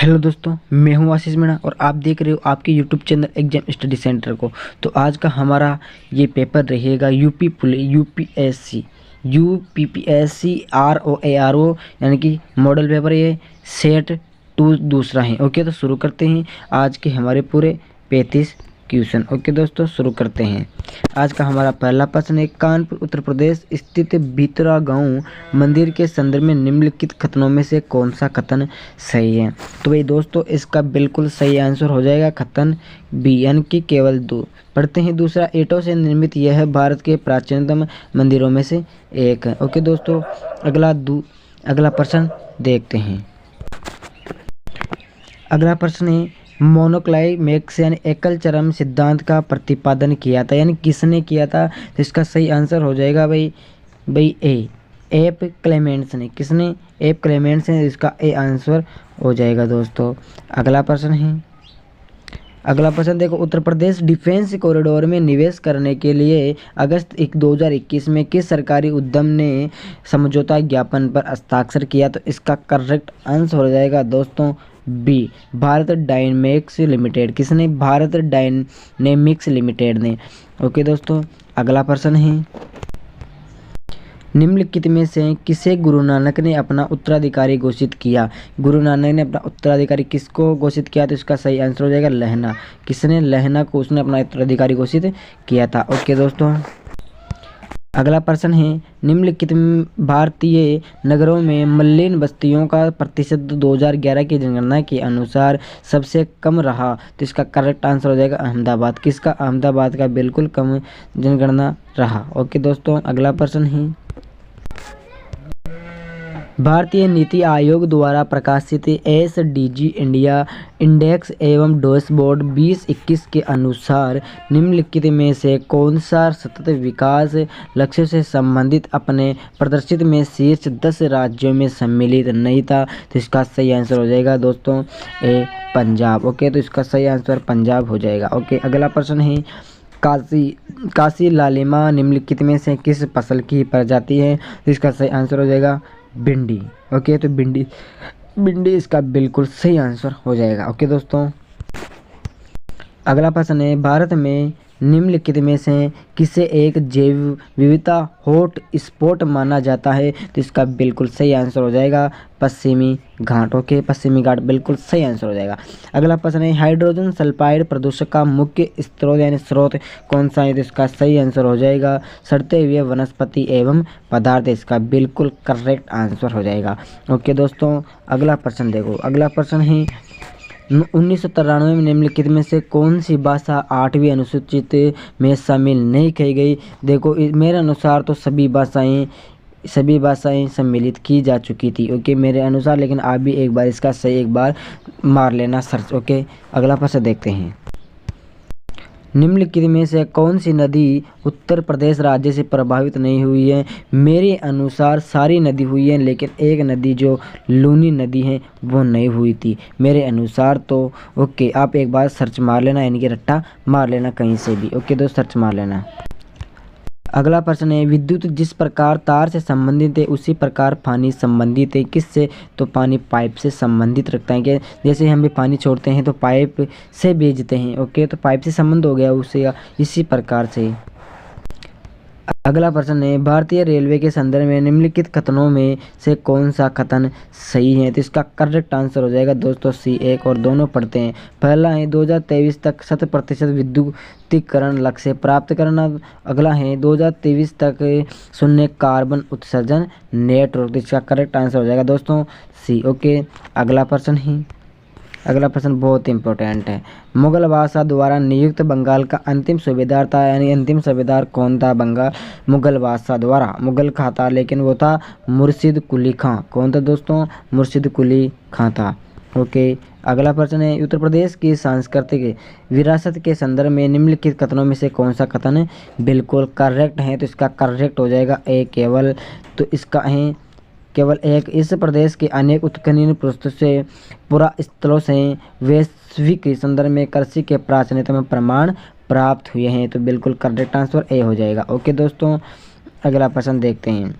Hello दोस्तों, मैं हूं आशीष मीणा और आप देख रहे हो आपके YouTube channel exam study centre को। तो आज का हमारा ये पेपर रहेगा यूपीपीएससी ROARO यानी कि मॉडल पेपर। ये सेट 2 दूसरा है। ओके, तो शुरू करते हैं आज के हमारे पूरे 35 क्वेश्चन। ओके दोस्तों, शुरू करते हैं। आज का हमारा पहला प्रश्न है, कानपुर उत्तर प्रदेश स्थित भितरा गांव मंदिर के संदर्भ में निम्नलिखित कथनों में से कौन सा कथन सही है। तो भाई दोस्तों, इसका बिल्कुल सही आंसर हो जाएगा कथन बी, यानी कि केवल 2। पढ़ते हैं दूसरा, ईंटों से निर्मित यह भारत के प्राचीनतम मंदिरों में से एक है। ओके दोस्तों, अगला प्रश्न देखते हैं। अगला प्रश्न है, मोनोक्लाइमेक्स यानी एकल चरम सिद्धांत का प्रतिपादन किया था, यानी किसने किया था। तो इसका सही आंसर हो जाएगा भाई ए, एप क्लेमेंट्स ने। किसने? एप क्लेमेंट्स ने। इसका ए आंसर हो जाएगा दोस्तों। अगला प्रश्न देखो, उत्तर प्रदेश डिफेंस कॉरिडोर में निवेश करने के लिए अगस्त 2021 में किस सरकारी उद्यम ने समझौता ज्ञापन पर हस्ताक्षर किया। तो इसका करेक्ट आंसर हो जाएगा दोस्तों बी, भारत डायनेमिक्स लिमिटेड। किसने? भारत डायनेमिक्स लिमिटेड ने। ओके दोस्तों, अगला प्रश्न है, निम्नलिखित में से किसे गुरु नानक ने अपना उत्तराधिकारी घोषित किया। गुरु नानक ने अपना उत्तराधिकारी किसको घोषित किया। तो इसका सही आंसर हो जाएगा लहना। किसने? लहना को उसने अपना उत्तराधिकारी घोषित किया था। ओके दोस्तों, अगला प्रश्न है, निम्नलिखित भारतीय नगरों में मलिन बस्तियों का प्रतिशत 2011 की जनगणना के अनुसार सबसे कम रहा। तो इसका करेक्ट आंसर हो जाएगा अहमदाबाद। किसका? अहमदाबाद का बिल्कुल कम जनगणना रहा। ओके दोस्तों, अगला प्रश्न है, भारतीय नीति आयोग द्वारा प्रकाशित SDG इंडिया इंडेक्स एवं डैशबोर्ड 2021 के अनुसार निम्नलिखित में से कौन सा सतत विकास लक्ष्य से संबंधित अपने प्रदर्शित में शीर्ष 10 राज्यों में सम्मिलित नहीं था। तो इसका सही आंसर हो जाएगा दोस्तों ए, पंजाब। ओके, तो इसका सही आंसर पंजाब हो जाएगा। ओके, अगला प्रश्न है, काशी लालिमा निम्नलिखित में से किस फसल की प्रजाति है। तो इसका सही आंसर हो जाएगा भिंडी। ओके, तो भिंडी इसका बिल्कुल सही आंसर हो जाएगा। ओके दोस्तों, अगला प्रश्न है, भारत में निम्नलिखित में से किसे एक जैव विविधता हॉट स्पॉट माना जाता है। तो इसका बिल्कुल सही आंसर हो जाएगा पश्चिमी घाट। ओके, पश्चिमी घाट बिल्कुल सही आंसर हो जाएगा। अगला प्रश्न है, हाइड्रोजन सल्फाइड प्रदूषक का मुख्य स्रोत यानी स्रोत कौन सा है। तो इसका सही आंसर हो जाएगा सड़ते हुए वनस्पति एवं पदार्थ। इसका बिल्कुल करेक्ट आंसर हो जाएगा। ओके दोस्तों, अगला प्रश्न देखो। अगला प्रश्न है, 1993 में निम्नलिखित में से कौन सी भाषा 8वीं अनुसूचित में शामिल नहीं की गई। देखो, मेरे अनुसार तो सभी भाषाएं सम्मिलित की जा चुकी थी। ओके, मेरे अनुसार, लेकिन आप भी एक बार इसका सही एक बार मार लेना सर्च। ओके, अगला प्रश्न देखते हैं, निम्नलिखित में से कौन सी नदी उत्तर प्रदेश राज्य से प्रभावित नहीं हुई है। मेरे अनुसार सारी नदी हुई है, लेकिन एक नदी जो लूनी नदी है वो नहीं हुई थी मेरे अनुसार। तो ओके, आप एक बार सर्च मार लेना, यानी कि रट्टा मार लेना कहीं से भी। ओके दोस्त, सर्च मार लेना। अगला प्रश्न है, विद्युत जिस प्रकार तार से संबंधित है उसी प्रकार पानी संबंधित है। किससे? तो पानी पाइप से संबंधित रखता है। कि जैसे हम भी पानी छोड़ते हैं तो पाइप से भेजते हैं। ओके, तो पाइप से संबंध हो गया उससे, इसी प्रकार से। अगला प्रश्न है, भारतीय रेलवे के संदर्भ में निम्नलिखित कथनों में से कौन सा कथन सही है। तो इसका करेक्ट आंसर हो जाएगा दोस्तों सी, 1 और दोनों पढ़ते हैं। पहला है 2023 तक 100% विद्युतीकरण लक्ष्य प्राप्त करना। अगला है 2023 तक शून्य कार्बन उत्सर्जन नेट। तो इसका करेक्ट आंसर हो जाएगा दोस्तों सी। ओके, अगला प्रश्न बहुत इंपॉर्टेंट है, मुगल बादशाह द्वारा नियुक्त बंगाल का अंतिम सूबेदार था, यानी अंतिम सूबेदार कौन था मुगल बादशाह द्वारा। मुगल खां था, लेकिन वो था मुर्शिद कुली खां। कौन था दोस्तों? मुर्शिद कुली खां था। ओके, अगला प्रश्न है, उत्तर प्रदेश की सांस्कृतिक विरासत के संदर्भ में निम्नलिखित कथनों में से कौन सा कथन बिल्कुल करेक्ट है। तो इसका करेक्ट हो जाएगा ए, केवल। तो इसका है केवल एक, इस प्रदेश के अनेक उत्खनन पुरुषों से पुरा स्थलों से वैश्विक संदर्भ में कृषि के प्राचीनतम प्रमाण प्राप्त हुए हैं। तो बिल्कुल करेक्ट आंसर ए हो जाएगा। ओके दोस्तों, अगला प्रश्न देखते हैं।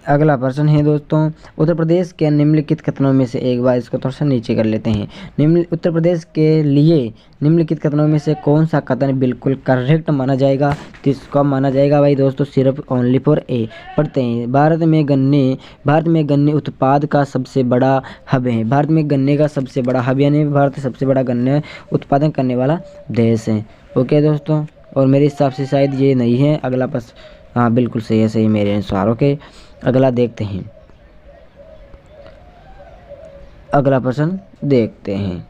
अगला प्रश्न है दोस्तों, उत्तर प्रदेश के निम्नलिखित कथनों में से एक बार इसको थोड़ा सा नीचे कर लेते हैं। उत्तर प्रदेश के लिए निम्नलिखित कथनों में से कौन सा कथन बिल्कुल करेक्ट माना जाएगा? तो इसको माना जाएगा भाई दोस्तों सिर्फ ओनली फॉर ए। पढ़ते हैं, भारत में गन्ने उत्पाद का सबसे बड़ा हब है। भारत में गन्ने का सबसे बड़ा हब यानी भारत सबसे बड़ा गन्ने उत्पादन करने वाला देश है। ओके दोस्तों, और मेरे हिसाब से शायद ये नहीं है। अगला प्रश्न, हाँ बिल्कुल सही है, सही मेरे अनुसार। ओके, अगला देखते हैं। अगला प्रश्न देखते हैं,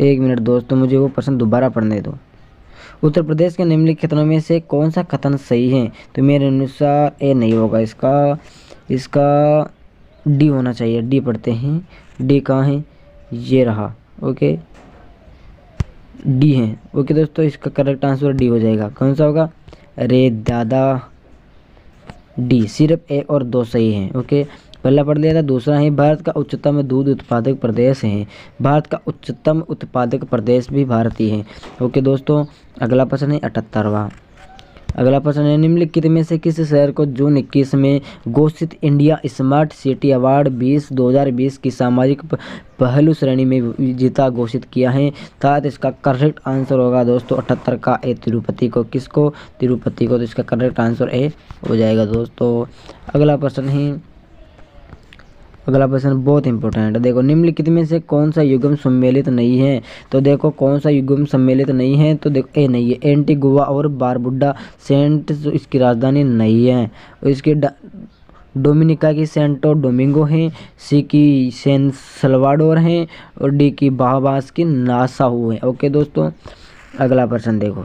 एक मिनट दोस्तों, मुझे वो प्रश्न दोबारा पढ़ने दो। उत्तर प्रदेश के निम्नलिखित कथनों में से कौन सा कथन सही है? तो मेरे अनुसार ए नहीं होगा, इसका डी होना चाहिए। डी पढ़ते हैं, डी कहाँ है? ये रहा। ओके, डी है। ओके दोस्तों, इसका करेक्ट आंसर डी हो जाएगा। कौन सा होगा? अरे दादा, डी। सिर्फ ए और दो सही हैं। ओके, पहला पढ़ लिया था। दूसरा है, भारत का उच्चतम दूध उत्पादक प्रदेश है। भारत का उच्चतम उत्पादक प्रदेश भी भारत ही है। ओके दोस्तों, अगला प्रश्न है 78वां। अगला प्रश्न है, निम्नलिखित में से किस शहर को जून 21 में घोषित इंडिया स्मार्ट सिटी अवार्ड 2020 की सामाजिक पहलू श्रेणी में विजेता घोषित किया है? तो इसका करेक्ट आंसर होगा दोस्तों 78 का ए, तिरुपति को। किसको? तिरुपति को। तो इसका करेक्ट आंसर ए हो जाएगा दोस्तों। अगला प्रश्न है, अगला प्रश्न बहुत इंपॉर्टेंट है। देखो, निम्नलिखित में से कौन सा युग्म सम्मिलित नहीं है? तो देखो, कौन सा युग्म सम्मिलित नहीं है? तो देखो ए नहीं है। एंटीगुआ और बारबुडा सेंट इसकी राजधानी नहीं है। इसके डोमिनिका की सेंटो डोमिंगो है, सी की सैन सल्वाडोर है, और डी की बाहामास की नासाऊ है। ओके दोस्तों, अगला प्रश्न देखो,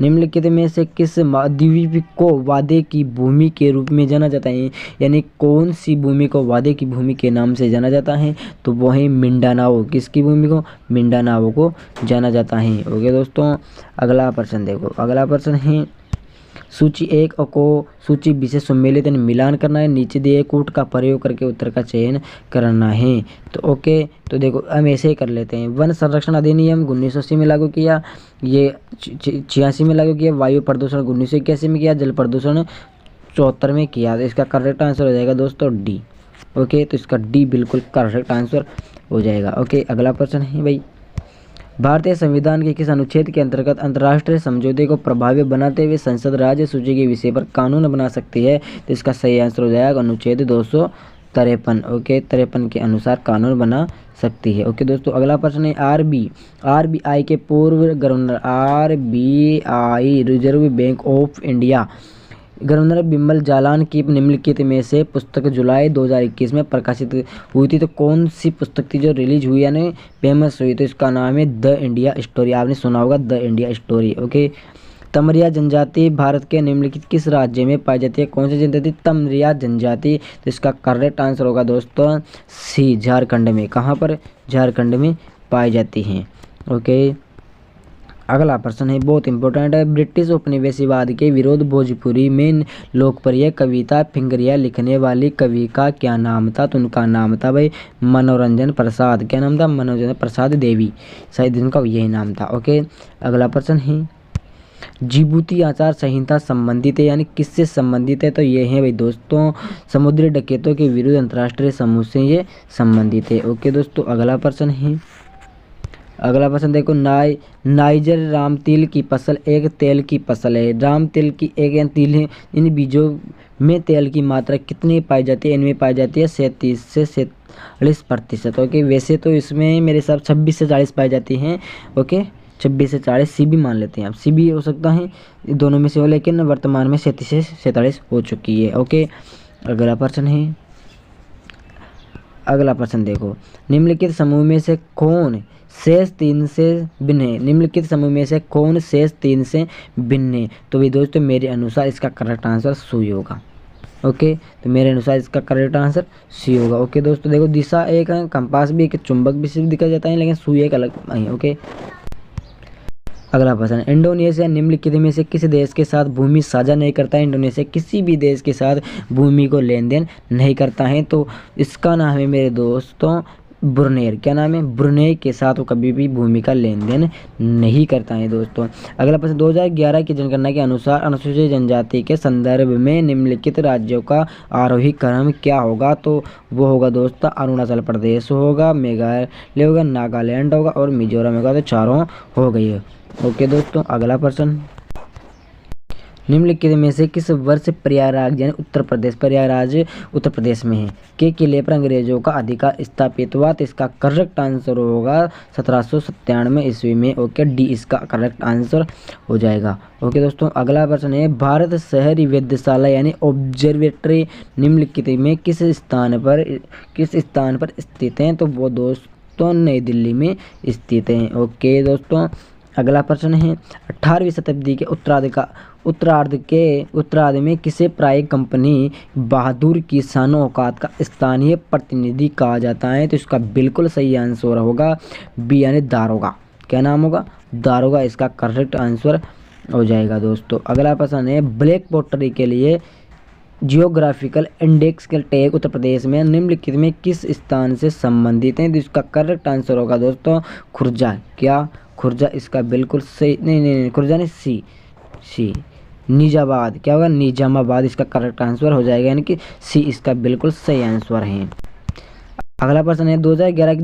निम्नलिखित में से किस द्वीप को वादे की भूमि के रूप में जाना जाता है? यानी कौन सी भूमि को वादे की भूमि के नाम से जाना जाता है? तो वो है मिंडानाओ। किसकी भूमि को? मिंडानाओ को जाना जाता है। ओके दोस्तों, अगला प्रश्न देखो। अगला प्रश्न है, सूची 1 को सूची बी से सम्मिलित मिलान करना है। नीचे दिए कूट का प्रयोग करके उत्तर का चयन करना है। तो ओके, तो देखो हम ऐसे ही कर लेते हैं। वन संरक्षण अधिनियम 1980 में लागू किया, ये 86 में लागू किया। वायु प्रदूषण 1981 में किया। जल प्रदूषण 74 में किया। तो इसका करेक्ट आंसर हो जाएगा दोस्तों डी। ओके, तो इसका डी बिल्कुल करेक्ट आंसर हो जाएगा। ओके, अगला प्रश्न है भाई, भारतीय संविधान के किस अनुच्छेद के अंतर्गत अंतर्राष्ट्रीय समझौते को प्रभावी बनाते हुए संसद राज्य सूची के विषय पर कानून बना सकती है? तो इसका सही आंसर हो जाएगा अनुच्छेद 253। ओके, 53 के अनुसार कानून बना सकती है। ओके दोस्तों, अगला प्रश्न है, आरबीआई के पूर्व governor, RBI reserve bank of India governor Bimal Jalan की निम्नलिखित में से पुस्तक जुलाई 2021 में प्रकाशित हुई थी। तो कौन सी पुस्तक थी जो रिलीज हुई यानी फेमस हुई? तो इसका नाम है द इंडिया स्टोरी। आपने सुना होगा द इंडिया स्टोरी। ओके, तमरिया जनजाति भारत के निम्नलिखित किस राज्य में पाई जाती है? कौन सी जनजाति? तमरिया जनजाति। तो इसका करेक्ट आंसर होगा दोस्तों सी, झारखंड में। कहाँ पर? झारखंड में पाई जाती हैं। ओके, अगला प्रश्न है बहुत इंपॉर्टेंट है, ब्रिटिश उपनिवेशवाद के विरोध भोजपुरी में लोकप्रिय कविता फिंगरिया लिखने वाली कवि का क्या नाम था? तो उनका नाम था भाई मनोरंजन प्रसाद। क्या नाम था? मनोरंजन प्रसाद देवी, शायद उनका यही नाम था। ओके, अगला प्रश्न है, जिबूती आचार संहिता संबंधित है यानी किससे संबंधित है? तो ये है भाई दोस्तों समुद्री डकैतों के विरुद्ध अंतर्राष्ट्रीय समूह से ये संबंधित है। ओके दोस्तों, अगला प्रश्न है, अगला प्रश्न देखो, नाइजर राम तिल की फसल एक तेल की फसल है। राम तिल की एक तिल है, इन बीजों में तेल की मात्रा कितनी पाई जाती है? इनमें पाई जाती है 37 से 40%। ओके, वैसे तो इसमें मेरे हिसाब 26 से 40 पाई जाती हैं। ओके, 26 से 40 सी भी मान लेते हैं आप, सी भी हो सकता है दोनों में से हो, लेकिन वर्तमान में 37 से 47 हो चुकी है। ओके, अगला प्रश्न है, अगला प्रश्न देखो, निम्नलिखित समूह में से कौन शेष 3 से भिन्न है? निम्नलिखित समूह में से कौन शेष 3 से भिन्न है? तो भी दोस्तों मेरे अनुसार इसका करेक्ट आंसर सी होगा। ओके, तो मेरे अनुसार इसका करेक्ट आंसर सी होगा। ओके दोस्तों, देखो दिशा एक है, कंपास भी एक, चुंबक भी सिर्फ दिखा जाता है, लेकिन सुई एक अलग है। ओके, अगला प्रश्न, इंडोनेशिया निम्नलिखित में से किस देश के साथ भूमि साझा नहीं करता है? इंडोनेशिया किसी भी देश के साथ भूमि को लेन देन नहीं करता है। तो इसका नाम है मेरे दोस्तों ब्रुनेई, क्या नाम है, ब्रुनेई के साथ वो कभी भी भूमि का लेन देन नहीं करता है दोस्तों। अगला प्रश्न, 2011 की जनगणना के अनुसार अनुसूचित जनजाति के संदर्भ में निम्नलिखित राज्यों का आरोही क्रम क्या होगा? तो वो होगा दोस्तों अरुणाचल प्रदेश होगा, मेघालय होगा, नागालैंड होगा और मिजोरम होगा। तो चारों हो गई है। ओके दोस्तों, अगला प्रश्न, निम्नलिखित में से किस वर्ष प्रयागराज यानी प्रयागराज उत्तर प्रदेश में है के किले पर अंग्रेजों का अधिकार स्थापित हुआ? तो इसका करेक्ट आंसर होगा 1797 ईस्वी में। ओके, डी इसका करेक्ट आंसर हो जाएगा। ओके दोस्तों, अगला प्रश्न है, भारत शहरी वेधशाला यानी ऑब्जर्वेटरी निम्नलिखित में किस स्थान पर स्थित है? तो वो दोस्तों नई दिल्ली में स्थित है। ओके दोस्तों, अगला प्रश्न है, 18वीं शताब्दी के उत्तरार्ध में किसे प्राइवेट कंपनी बहादुर की शान औकात का स्थानीय प्रतिनिधि कहा जाता है? तो इसका बिल्कुल सही आंसर होगा बी यानी दारोगा। क्या नाम होगा? दारोगा इसका करेक्ट आंसर हो जाएगा दोस्तों। अगला प्रश्न है, ब्लैक पोट्री के लिए जियोग्राफिकल इंडेक्स के टैग उत्तर प्रदेश में निम्नलिखित में किस स्थान से संबंधित है? तो इसका करेक्ट आंसर होगा दोस्तों खुर्जा। क्या? खुर्जा इसका बिल्कुल सही, नहीं खुर्जा नहीं, सी निजामाबाद। क्या होगा? निजामाबाद इसका करेक्ट आंसर हो जाएगा, यानी कि सी इसका बिल्कुल सही आंसर है। अगला प्रश्न है, 2011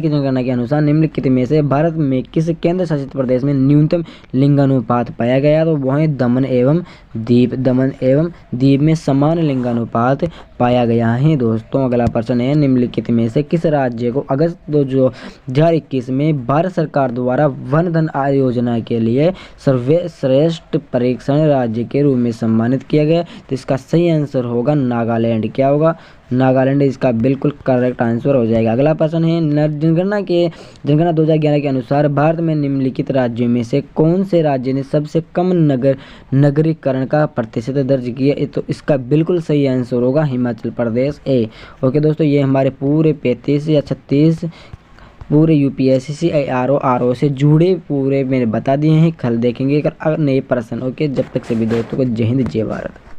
की जनगणना के अनुसार निम्नलिखित में से भारत में किस केंद्र शासित प्रदेश में न्यूनतम लिंगानुपात पाया गया? तो वह है दमन एवं दीव में समान लिंगानुपात पाया गया है दोस्तों। अगला प्रश्न है, निम्नलिखित में से किस राज्य को अगस्त 2021 में भारत सरकार द्वारा वन धन योजना के लिए सर्वश्रेष्ठ परीक्षण राज्य के रूप में सम्मानित किया गया? तो इसका सही आंसर होगा नागालैंड। क्या होगा? नागालैंड इसका बिल्कुल करेक्ट आंसर हो जाएगा। अगला प्रश्न है, जनगणना 2011 के अनुसार भारत में निम्नलिखित राज्यों में से कौन से राज्य ने सबसे कम नगरीकरण का प्रतिशत दर्ज किया? तो इसका बिल्कुल सही आंसर होगा हिमाचल प्रदेश ए। ओके दोस्तों, ये हमारे पूरे 35 या 36 पूरे यूपीएससी आरओ से जुड़े पूरे मैंने बता दिए हैं। कल देखेंगे नए प्रश्न। ओके, जब तक सभी दोस्तों को जय हिंद जय भारत।